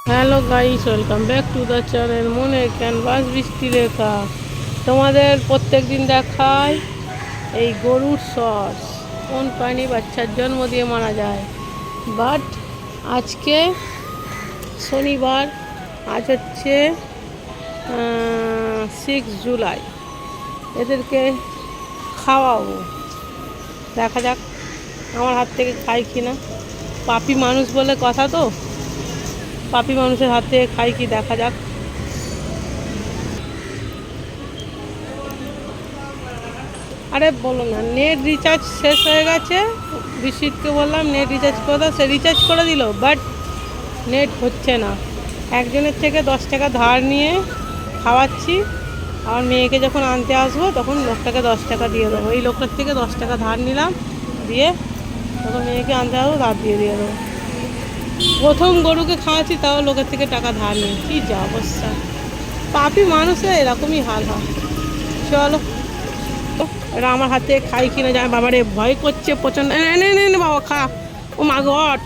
Hello guys, welcome back to the channel মনের canvas বৃষ্টি লেখা। তোমাদের প্রত্যেক দিন দেখায় এই গরুর সস কোন প্রাণী বাচ্চার জন্ম দিয়ে মারা যায়। বাট আজকে শনিবার, আজ হচ্ছে 6 জুলাই, এদেরকে খাওয়াবো। দেখা যাক আমার হাত থেকে খাই কিনা। পাপি মানুষ বলে কথা, তো পাপি মানুষের হাতে খাই কি দেখা যাক। আরে বলো না, নেট রিচার্জ শেষ হয়ে গেছে। বিশ্বজিৎকে বললাম নেট রিচার্জ করে দাও, সে রিচার্জ করে দিল, বাট নেট হচ্ছে না। একজনের থেকে 10 টাকা ধার নিয়ে খাওয়াচ্ছি। আমার মেয়েকে যখন আনতে আসবো তখন লোকটাকে 10 টাকা দিয়ে দেবো। এই লোকটার থেকে 10 টাকা ধার নিলাম, দিয়ে তখন মেয়েকে আনতে আসবো, ধার দিয়ে দেবো। প্রথম গরুকে খাওয়াচ্ছি, তাও লোকের থেকে টাকা ধার নেই। কী যা অবস্থা, পাপি মানুষের এরকমই হাল হয়। চলো, এরা আমার হাতে খাই কিনা যায়। বাবারে ভয় করছে প্রচণ্ড। এনে এনে এনে বাবা খা। ও মা গড,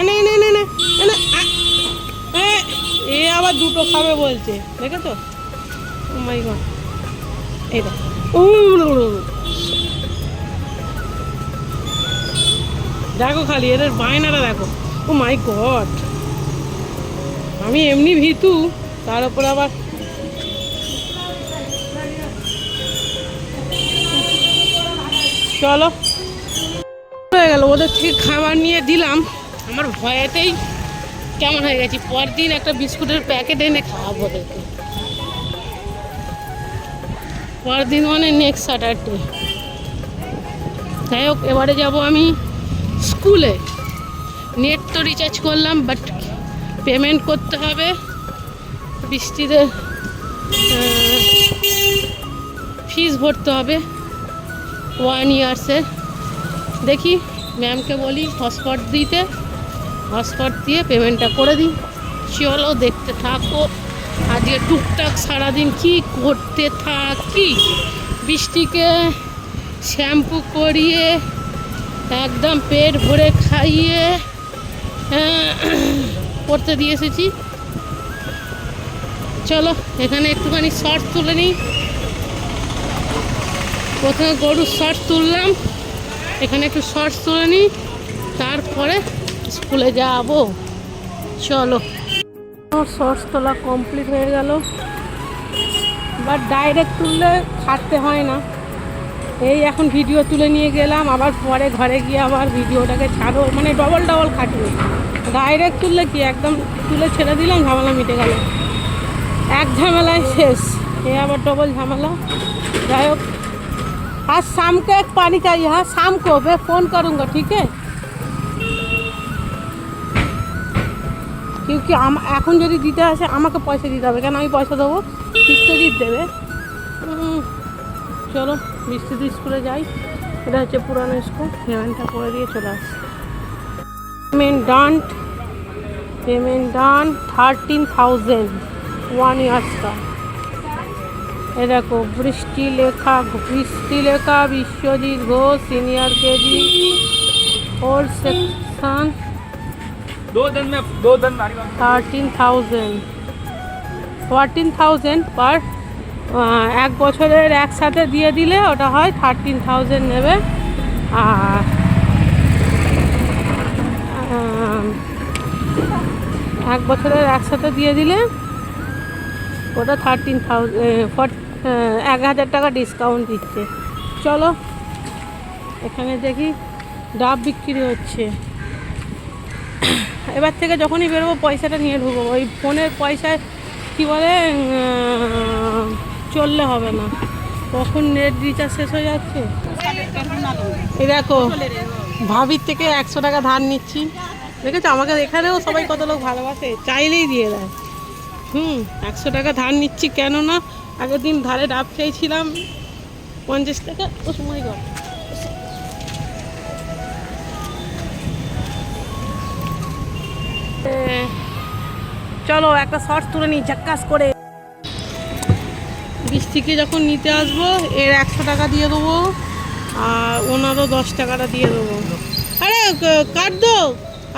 এনে এনে এনে এনে এনে এ আবার দুটো খাবে বলছে, দেখেছো? ও মাই গড, এই দেখ। দেখো খালি এদের বায়নাটা দেখো। ও মাই গড, আমি এমনি ভীতু, তার উপর আবার চলো হয়ে গেল। ওদের থেকে খাবার নিয়ে দিলাম, আমার ভয়েতেই কেমন হয়ে গেছি। পরদিন একটা বিস্কুটের প্যাকেট এনে খাওয়াবো ওদেরকে। পরদিন মানে নেক্সট স্যাটারডে। যাই হোক, এবারে যাব আমি স্কুলে। নেট তো রিচার্জ করলাম, বাট পেমেন্ট করতে হবে। বৃষ্টিতে ফিস ভরতে হবে 1 ইয়ার্সের। দেখি ম্যামকে বলি হটস্পট দিতে, হটস্পট দিয়ে পেমেন্টটা করে দিই। চলো দেখতে থাকো। আজকে টুকটাক সারাদিন কি করতে থাকি। বৃষ্টিকে শ্যাম্পু করিয়ে একদম পেট ভরে খাইয়ে পড়তে দিয়ে এসেছি। চলো এখানে একটুখানি শর্টস তুলে নিই। প্রথমে গরুর শর্টস তুললাম, এখানে একটু শর্টস তুলে নিই, তারপরে স্কুলে যাবো। চলো, শর্টস তোলা কমপ্লিট হয়ে গেল, বাট ডাইরেক্ট তুললে ছাড়তে হয় না। এই এখন ভিডিও তুলে নিয়ে গেলাম, আবার পরে ঘরে গিয়ে আবার ভিডিওটাকে ছাড়ো, মানে ডবল ডবল খাটবে। ডাইরেক্ট তুললে কি একদম তুলে ছেড়ে দিলাম, ঝামেলা মিটে গেল, এক ঝামেলায় শেষ। এ আবার ডবল ঝামেলা। যাই হোক, आज शाम को एक पानी चाहिए। हाँ, शाम को मैं फ़ोन करूँगा, ठीक है? क्योंकि এখন যদি দিতে আসে আমাকে পয়সা দিতে হবে, কেন আমি পয়সা দেবো, বিশ্বজিৎ দেবে। চলো বৃষ্টিতে স্কুলে যাই। এটা হচ্ছে পুরানো স্কুল, পেমেন্টটা করে দিয়ে চলে আসি। पेमेंट डन 13,000 1 ইয়ার্স का। এ দেখো বৃষ্টি লেখা বিশ্বজিৎ ঘোষ সিনিয়র কেজি और सेक्शन 13,000 पर 1 বছরের একসাথে দিয়ে দিলে ওটা হয় 13,000 নেবে। আর 1 বছরের একসাথে দিয়ে দিলে ওটা 1,000 টাকা ডিসকাউন্ট দিচ্ছে। চলো এখানে দেখি ডাব বিক্রি হচ্ছে। এবার থেকে যখনই বেরোবো পয়সাটা নিয়ে ঢুকবো। ওই ফোনের পয়সায় কি বলে চললে হবে না, কখন নেট রিচার্জ শেষ হয়ে যাচ্ছে। এই দেখো ভাবির থেকে 100 টাকা ধার নিচ্ছি, দেখেছো? আমাকে এখানেও সবাই কত লোক ভালোবাসে, চাইলেই দিয়ে দেয়। 100 টাকা ধার নিচ্ছি, কেন না আগের দিন ধারে ডাব খেয়েছিলাম 50 টাকা। ও সময় গো, চলো একটা শর্টস তুলে নিই ঝাক্কাস করে। বৃষ্টিকে যখন নিতে আসবো এর 100 টাকা দিয়ে দেবো, আর ওনারও 10 টাকাটা দিয়ে দেবো। আরে কাট দো,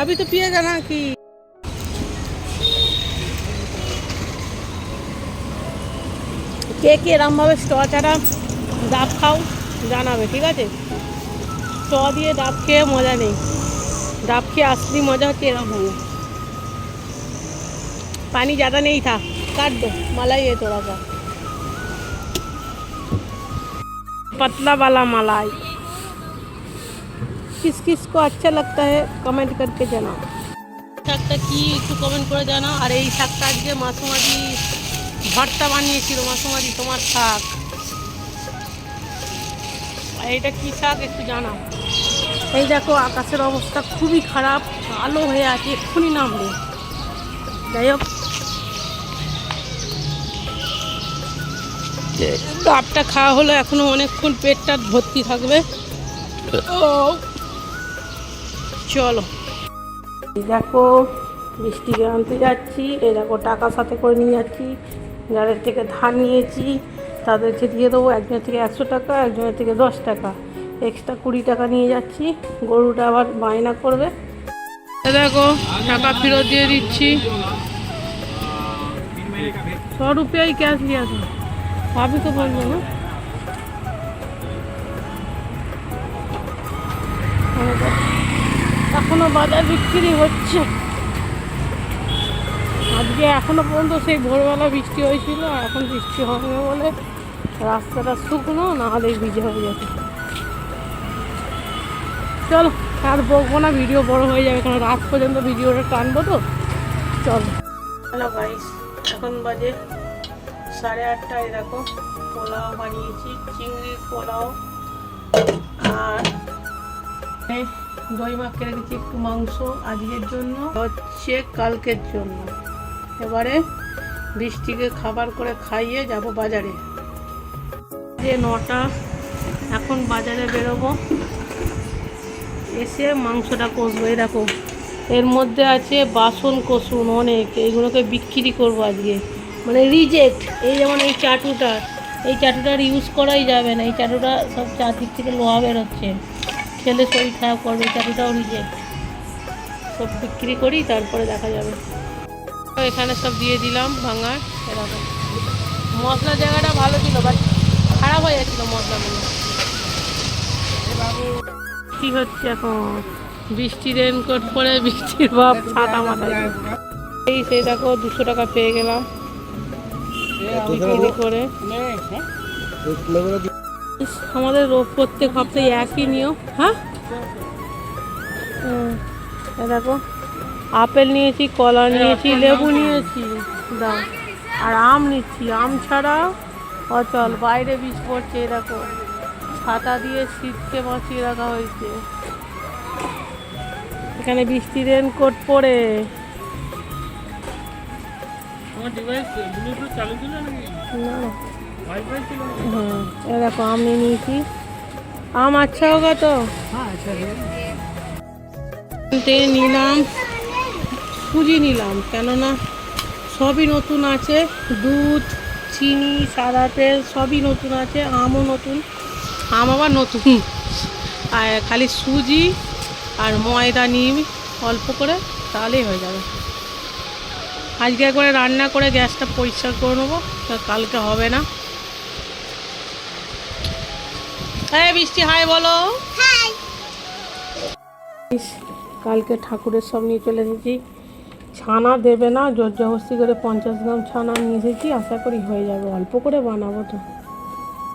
अभी तो पिएगा ना कि কে কে এরমভাবে স্ট ছাড়া ডাব খাও জানাবে, ঠিক আছে? স্ট দিয়ে ডাব খেয়ে মজা নেই, ডাব খেয়ে আসলি মজা হচ্ছে এরকম হবে। पानी ज़्यादा नहीं था, काट दो, मलाई है थोड़ा सा, पतला वाला मलाई। किस किस को अच्छा लगता है कमेंट करके জানাও। শাকটা কি একটু কমেন্ট করে জানাও। আর এই শাকটা আজকে মাসুমাদি ভর্তা বানিয়েছিল, মাসুমাদি তোমার শাক। আর এইটা কী শাক একটু জানাও। এই দেখো আকাশের অবস্থা খুবই খারাপ, আলো হয়ে আছে, এক্ষুনি নামবে। যাই হোক, ডাবটা খাওয়া হলো, এখনো অনেকক্ষণ পেটটা ভর্তি থাকবে। ও চলো, দেখো বৃষ্টিকে আনতে যাচ্ছি। এই দেখো টাকা সাথে করে নিয়ে যাচ্ছি, যাদের থেকে ধার নিয়েছি তাদেরকে দিয়ে দেবো। একজনের থেকে 100 টাকা, একজনের থেকে 10 টাকা, এক্সট্রা 20 টাকা নিয়ে যাচ্ছি। গরুটা আবার বায়না করবে। দেখো টাকা ফেরত দিয়ে দিচ্ছি। 100 रुपया ही कैश लिया था, अभी तो बोल दो ना। এখনো বাজার বিক্রি হচ্ছে। আজকে এখনো পর্যন্ত সেই ভোরবেলা বৃষ্টি হয়েছিল, আর এখন বৃষ্টি হবে বলে রাস্তাটা শুকনো, না হলে ভিজে হয়ে যেত। চলো আর বকবো না, ভিডিও বড় হয়ে যাবে, কারণ রাত পর্যন্ত ভিডিওটা টানবো তো। চলো, হ্যালো গাইস, এখন বাজে 8:30। দেখো পোলাও বানিয়েছি, চিংড়ির পোলাও, আর দই মাখিয়ে রেখেছি একটু মাংস আজকের জন্য, হচ্ছে কালকের জন্য। এবারে বৃষ্টিকে খাবার করে খাইয়ে যাব বাজারে। যে 9টা, এখন বাজারে বেরোবো, এসে মাংসটা কষবো। এই দেখো এর মধ্যে আছে বাসন কোসুন অনেক, এইগুলোকে বিক্রি করবো আজকে, মানে রিজেক্ট। এই যেমন এই চাটুটা, এই চাটুটার ইউজ করাই যাবে না, এই চাটুটা সব চারদিক থেকে লোহা বেরোচ্ছে, খেলে শরীর খারাপ করবে, চাটুটাও রিজেক্ট। সব বিক্রি করি, তারপরে দেখা যাবে। এখানে সব দিয়ে দিলাম ভাঙার। এরকম মশলা জায়গাটা ভালো ছিল, বাট খারাপ হয়ে যাচ্ছিলো মশলাগুলো। কি হচ্ছে এখন, বৃষ্টি রেনকোট পরে বৃষ্টির ভাব ছাতা মাথায়। এই সেই দেখো 200 টাকা পেয়ে গেলাম বিক্রি করে। আমাদের প্রত্যেক সপ্তাহে একই নিয়ম। হ্যাঁ দেখো আপেল নিয়েছি, কলা নিয়েছি, লেবু নিয়েছি, দাও, আর আম নিচ্ছি। আম ছাড়া অচল, বাইরে বীজ পড়ছে। দেখো ছাতা দিয়ে শীতকে বাঁচিয়ে রাখা হয়েছে। এখানে বৃষ্টি রেনকোট পরে। হ্যাঁ দেখো আম নিয়ে নিয়েছি। আম আচ্ছা হোগা তো। নিলাম সুজি নিলাম, কেননা সবই নতুন আছে, দুধ, চিনি, সাদা তেল সবই নতুন আছে, আমও নতুন। আম আবার নতুন, আর খালি সুজি আর ময়দা নিই অল্প করে, তাহলেই হয়ে যাবে। আজকে একবারে রান্না করে গ্যাসটা পরিষ্কার করে নেবো, কালকে হবে না। হ্যাঁ বৃষ্টি হাই বলো। কালকে ঠাকুরের সব নিয়ে চলে এসেছি। ছানা দেবে না, জোরজবস্তি করে 50 গ্রাম ছানা নিয়ে এসেছি, আশা করি হয়ে যাবে, অল্প করে বানাবো তো।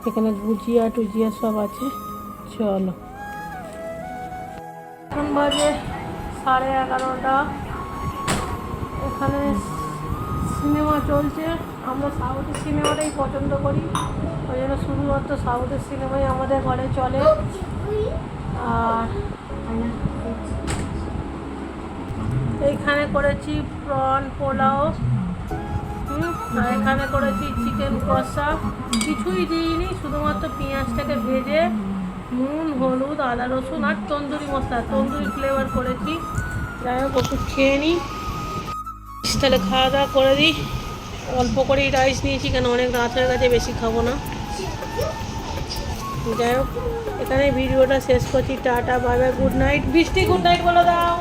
এখানে গুজিয়া টুজিয়া সব আছে। চলো, এখন বাজে 11:30। এখানে সিনেমা চলছে। আমরা সাউথের সিনেমাটাই পছন্দ করি, ওই জন্য শুধুমাত্র সাউথের সিনেমাই আমাদের ঘরে চলে। আর এইখানে করেছি প্রন পোলাও, আর এখানে করেছি চিকেন কষা। কিছুই দিইনি, শুধুমাত্র পেঁয়াজটাকে ভেজে নুন, হলুদ, আদা রসুন আর তন্দুরি মশলা, তন্দুরি ফ্লেভার করেছি। যাই হোক ওষুধ খেয়ে নিই, তাহলে খাওয়া দাওয়া করে দিই। অল্প করেই রাইস নিয়েছি, কেন অনেক রাত হয়ে গেছে, বেশি খাবো না। যাই হোক এখানে ভিডিওটা শেষ করছি। Tata, bye bye, good night. বৃষ্টি গুড নাইট বলে দাও।